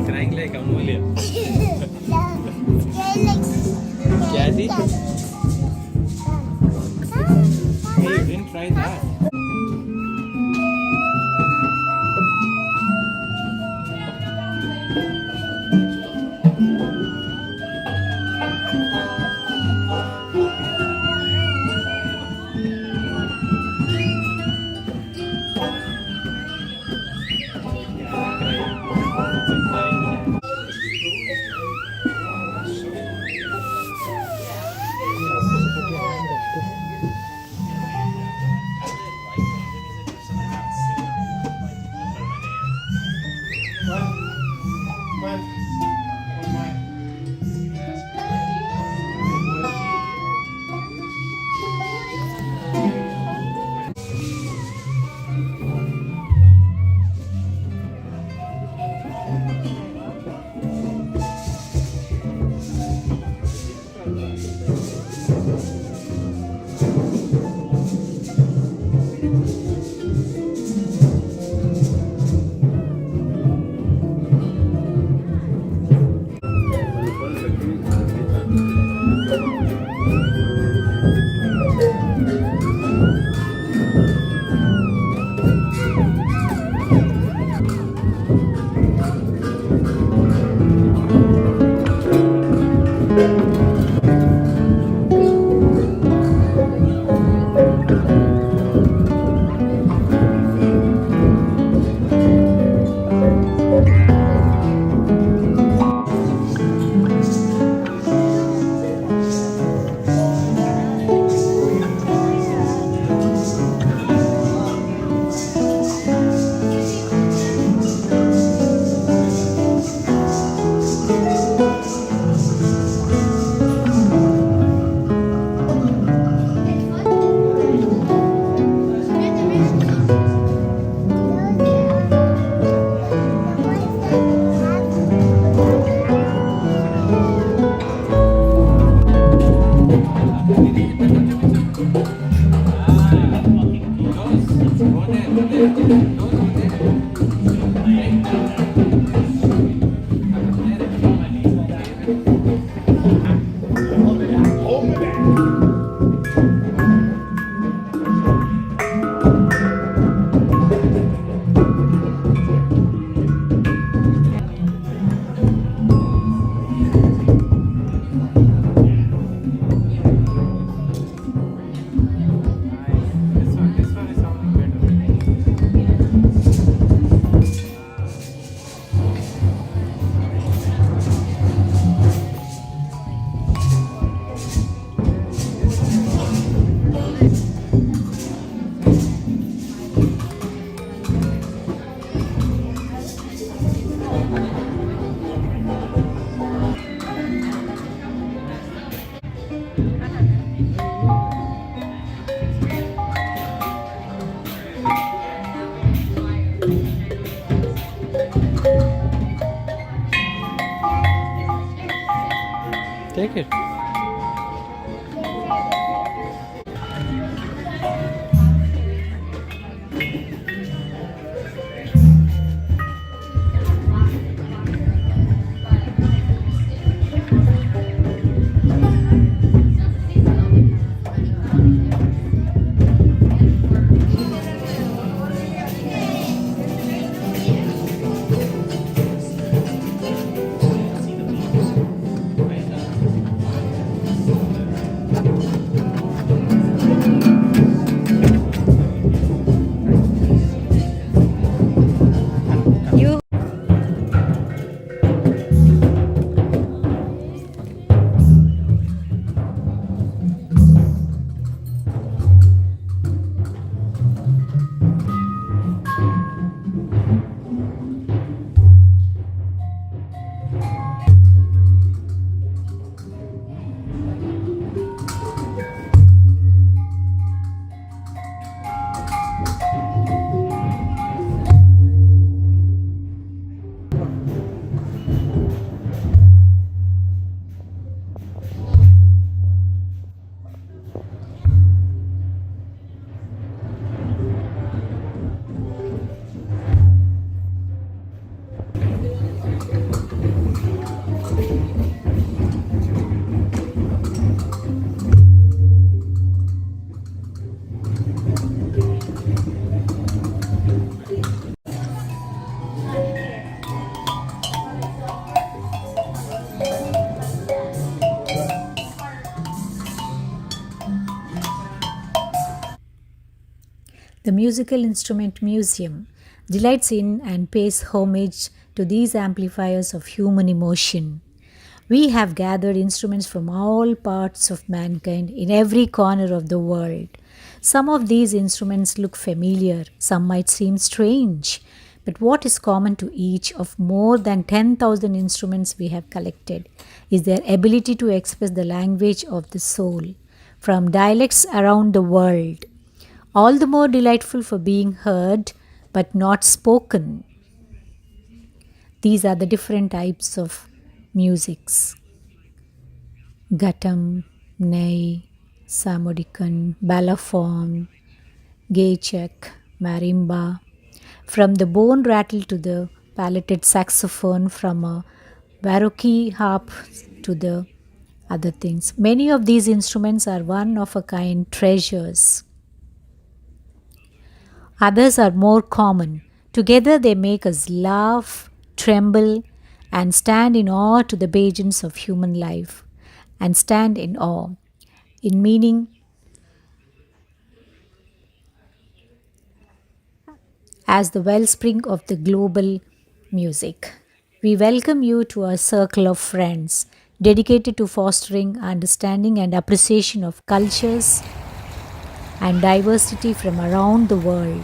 Crying like Amolia. क्या थी? Hey, you didn't try that. Take it. The Musical Instrument Museum delights in and pays homage to these amplifiers of human emotion. We have gathered instruments from all parts of mankind in every corner of the world. Some of these instruments look familiar, some might seem strange, but what is common to each of more than 10,000 instruments we have collected is their ability to express the language of the soul from dialects around the world, all the more delightful for being heard but not spoken. These are the different types of musics: Ghatam, Ney, Samodikan, Balafon, Gaychak, Marimba, from the bone rattle to the palated saxophone, from a baroque harp to the other things. Many of these instruments are one of a kind treasures. Others are more common. Together they make us laugh, tremble, and stand in awe to the pageants of human life. And stand in awe, in meaning as the wellspring of the global music. We welcome you to our circle of friends dedicated to fostering understanding and appreciation of cultures and diversity from around the world.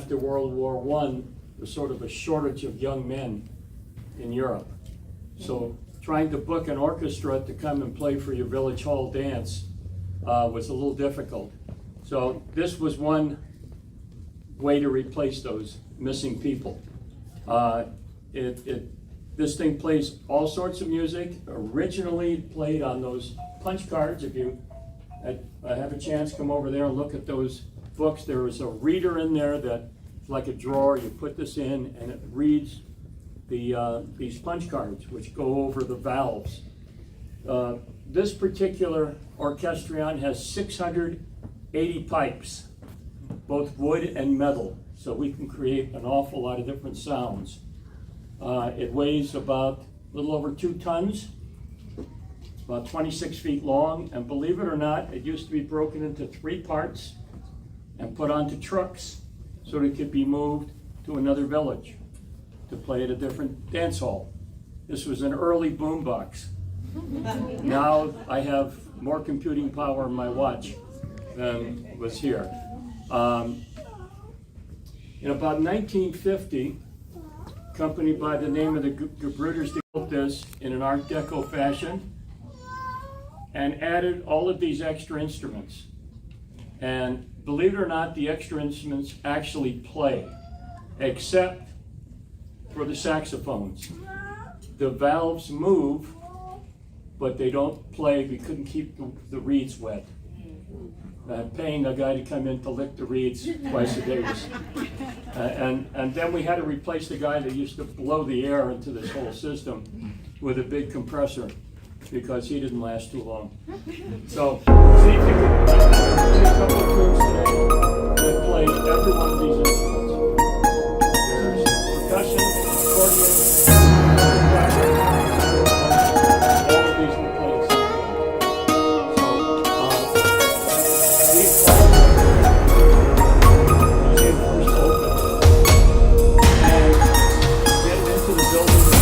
after World War I, there's sort of a shortage of young men in Europe. So trying to book an orchestra to come and play for your village hall dance was a little difficult. So this was one way to replace those missing people. This thing plays all sorts of music. Originally played on those punch cards. If you have a chance, come over there and look at those books. There is a reader in there that's like a drawer. You put this in and it reads these punch cards, which go over the valves. This particular orchestrion has 680 pipes, both wood and metal, so we can create an awful lot of different sounds. It weighs about a little over 2 tons. It's about 26 feet long, and believe it or not, it used to be broken into 3 parts and put onto trucks so it could be moved to another village to play at a different dance hall. This was an early boombox. Now I have more computing power in my watch than was here. In about 1950, a company by the name of the Gebrüders built this in an Art Deco fashion and added all of these extra instruments. And believe it or not, the extra instruments actually play, except for the saxophones. The valves move, but they don't play. We couldn't keep the reeds wet. Paying a guy to come in to lick the reeds twice a day was, and then we had to replace the guy that used to blow the air into this whole system with a big compressor because he didn't last too long. So, see if you can see a couple of tunes today that play every one of these instruments. There's percussion, accordion, all of these will play at some point. So, we museum first opened and getting into the building was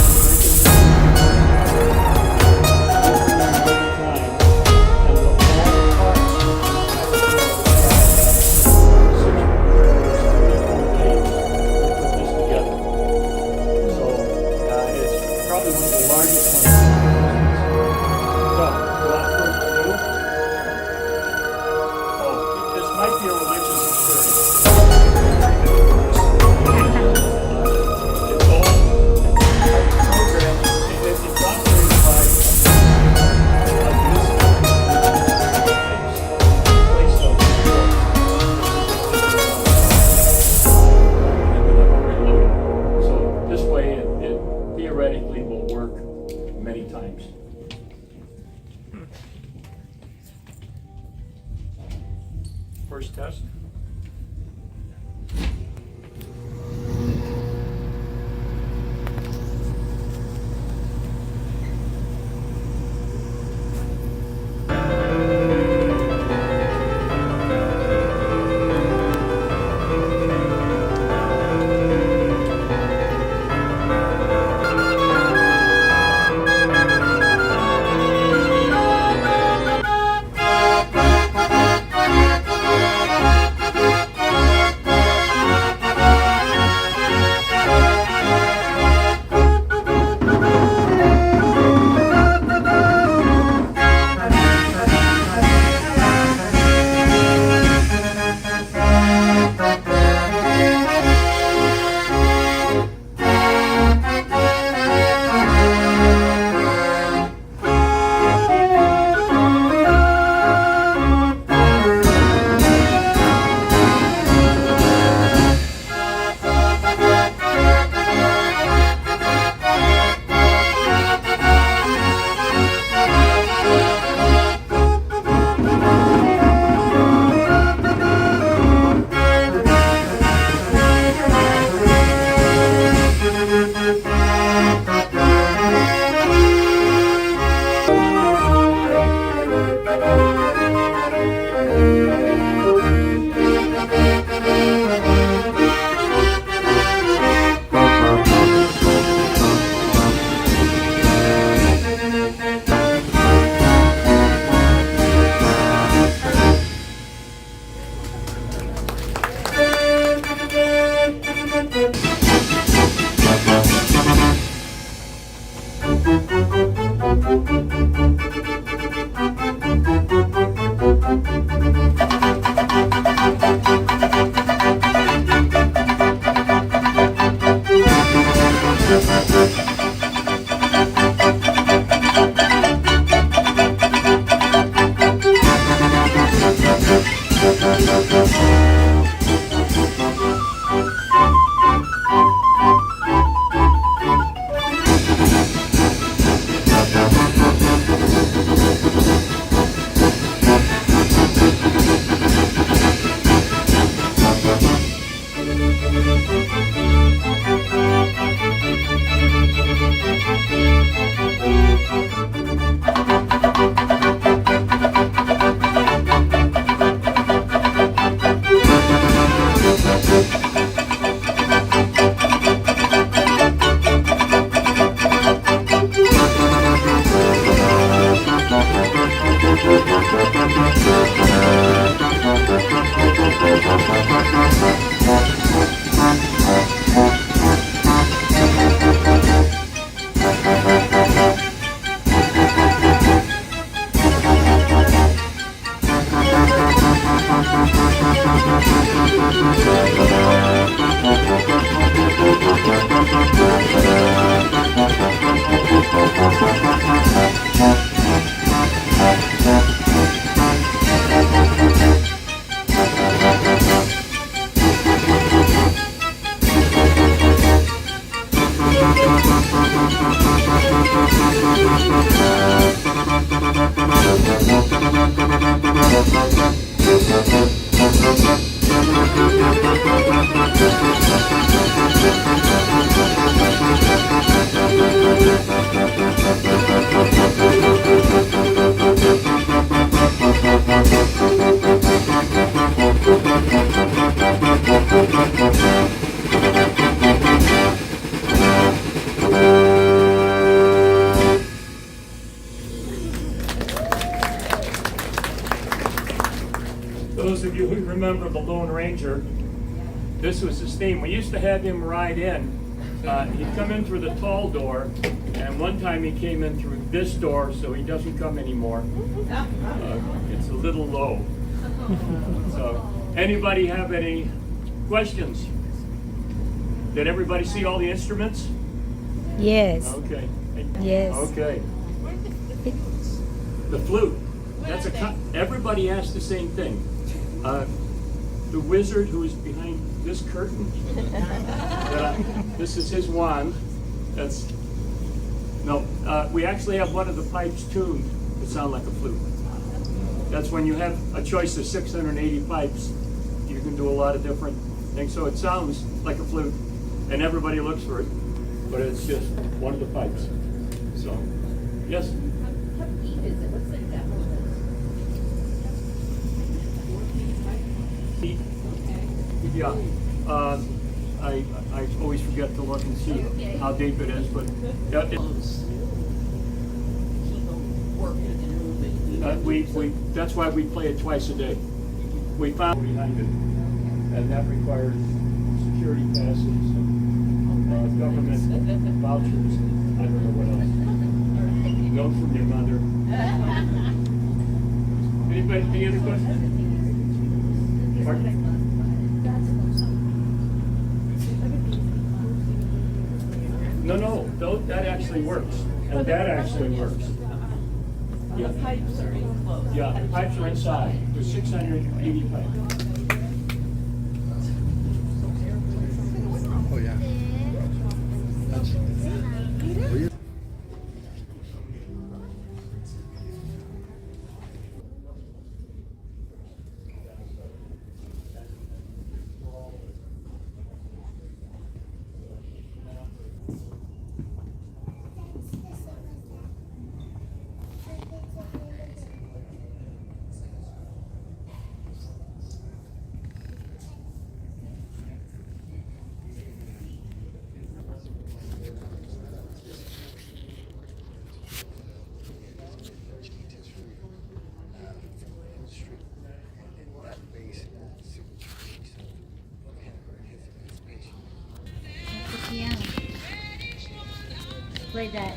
theoretically will work many times. First test. Those of you who remember the Lone Ranger, this was his theme. We used to have him ride in. He'd come in through the tall door, and one time he came in through this door, so he doesn't come anymore. It's a little low. So, anybody have any questions? Did everybody see all the instruments? Yes. Okay. Yes. Okay. The flute. That's everybody asked the same thing. The wizard who is behind this curtain. This is his wand. That's no. We actually have one of the pipes tuned to sound like a flute. That's when you have a choice of 680 pipes. You can do a lot of different things. So it sounds like a flute, and everybody looks for it, but it's just one of the pipes. So, yes. How deep is it? What's the depth of it? Yeah. I always forget to look and see how deep it is, but yeah, that's why we play it twice a day. We found behind it, and that requires security passes and government vouchers. I don't know what else. Note from your mother. Anybody? Any other questions? Pardon? No, that actually works, and that actually works. Yeah. The pipes are enclosed. Yeah, the pipes are inside. There's 680 pipes. Oh, yeah. Piano. Play that.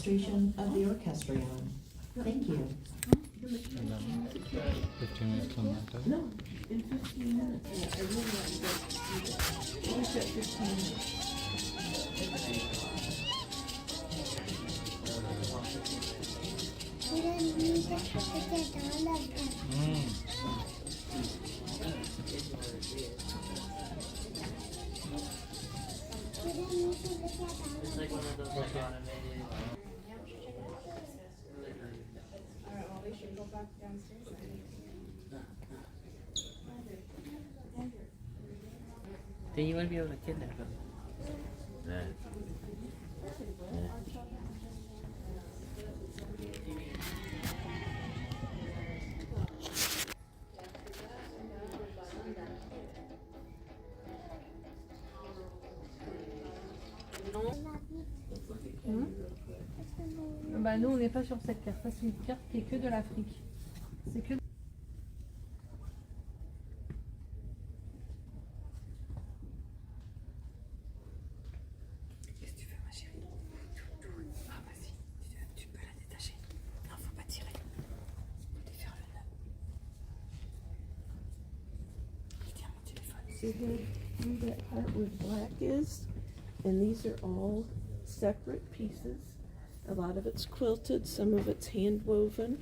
demonstration of the orchestrion. Thank you. 15 minutes on that time. No, in 15 minutes. Yeah, I really want you guys to see this. Always got 15 minutes. Then you want to be able to kidnap him. Bah nous on n'est pas sur cette carte, ça c'est une carte qui est que de l'Afrique. C'est que See who that part with black is? And these are all separate pieces. A lot of it's quilted, some of it's hand woven.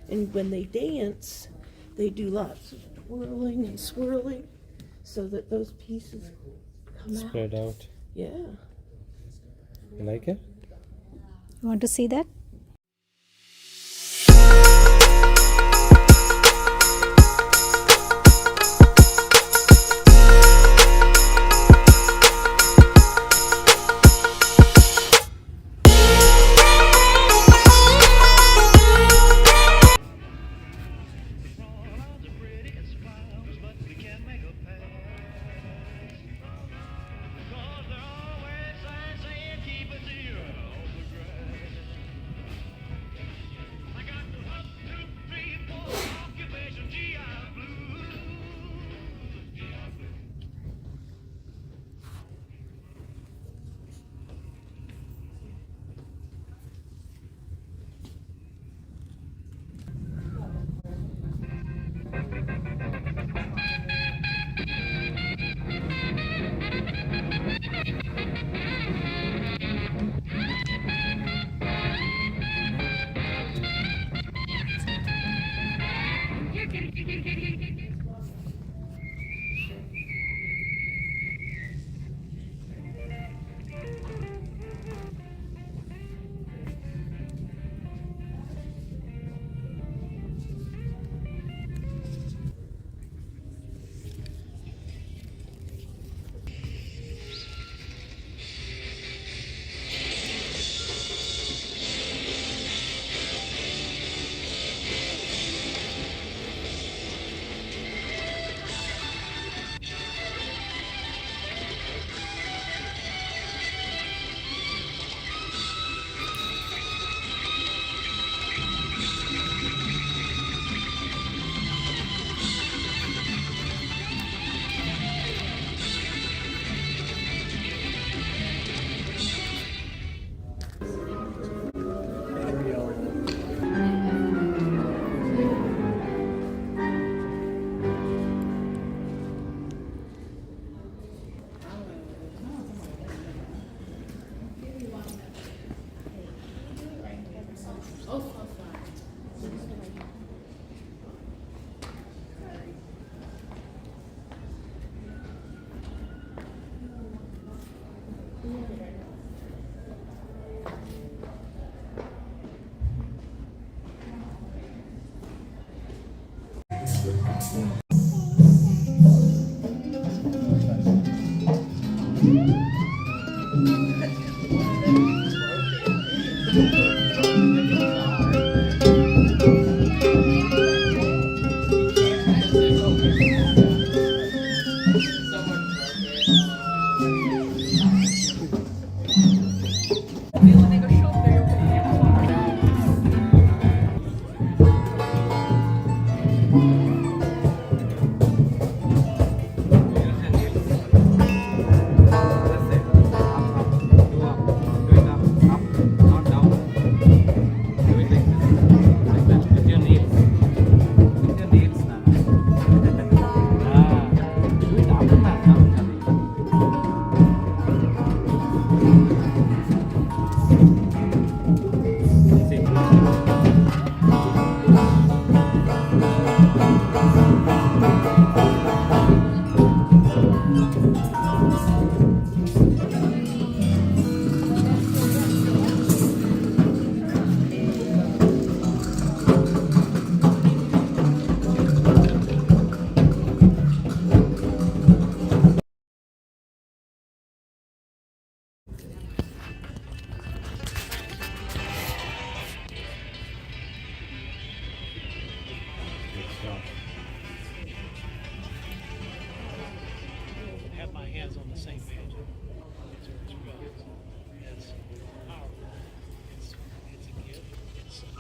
And when they dance, they do lots of twirling and swirling so that those pieces come Spread out. Yeah. You like it? You want to see that?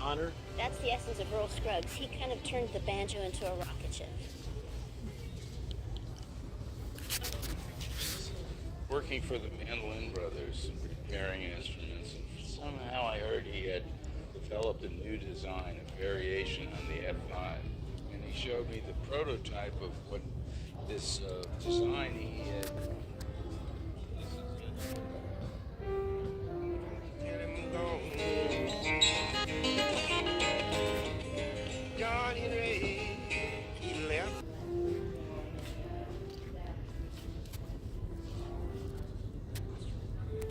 honor. That's the essence of Earl Scruggs. He kind of turned the banjo into a rocket ship. Working for the Mandolin Brothers, repairing instruments, and somehow I heard he had developed a new design, a variation on the F5. And he showed me the prototype of what this design he had.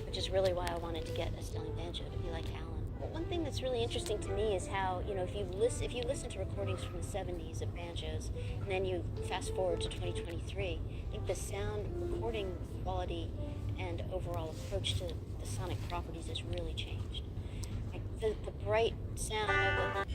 Which is really why I wanted to get a Stelling banjo, to be like Alan. One thing that's really interesting to me is how, you know, if you listen to recordings from the 70s of banjos, and then you fast forward to 2023, I think the sound recording quality and overall approach to the sonic properties has really changed. Like the bright sound of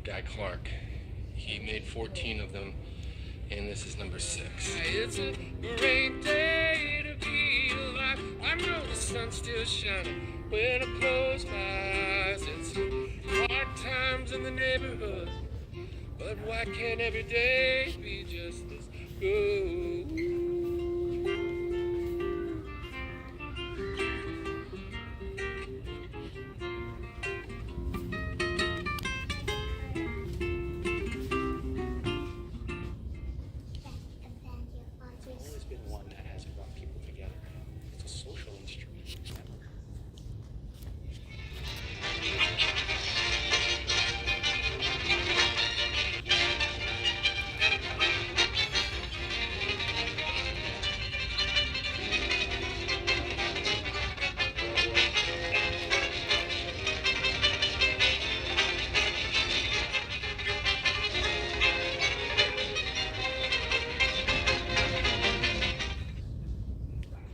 Guy Clark. He made 14 of them, and this is number 6. It's a great day to be alive. I know the sun's still shining when I close my eyes. It's hard times in the neighborhood, but why can't every day be just as good?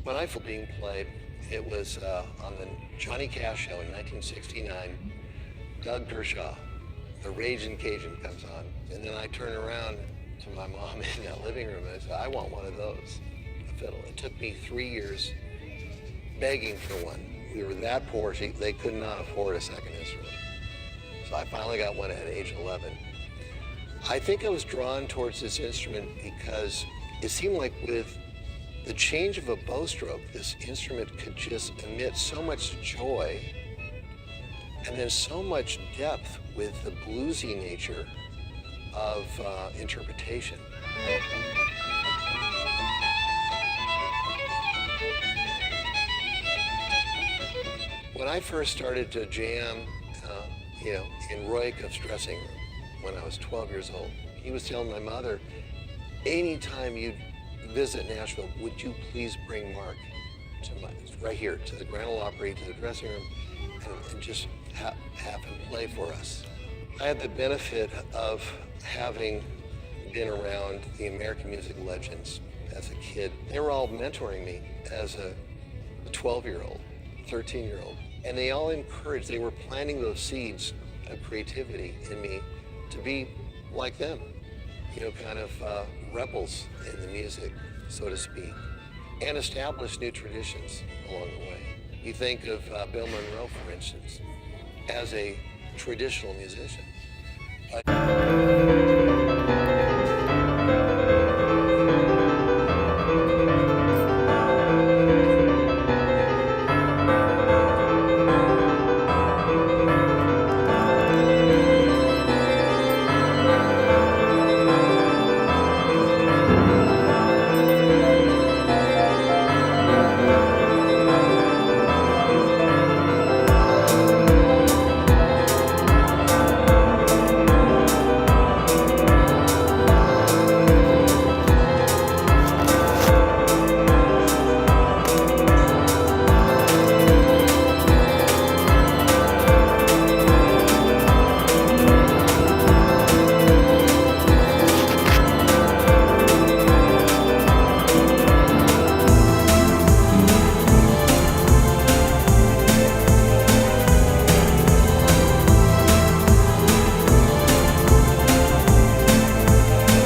When I was being played, it was on the Johnny Cash show in 1969. Doug Kershaw, the Ragin' Cajun comes on, and then I turn around to my mom in that living room and I said, I want one of those, a fiddle. It took me 3 years begging for one. We were that poor, they could not afford a second instrument. So I finally got one at age 11. I think I was drawn towards this instrument because it seemed like with the change of a bow stroke, this instrument could just emit so much joy and then so much depth with the bluesy nature of interpretation. When I first started to jam, in Roy Acuff's dressing room when I was 12 years old, he was telling my mother, anytime you'd visit Nashville, would you please bring Mark to right here, to the Grand Ole Opry, to the dressing room, and just have him play for us. I had the benefit of having been around the American music legends as a kid. They were all mentoring me as a 12-year-old, 13-year-old. And they all encouraged, they were planting those seeds of creativity in me to be like them, kind of rebels in the music, so to speak, and establish new traditions along the way. You think of Bill Monroe, for instance, as a traditional musician.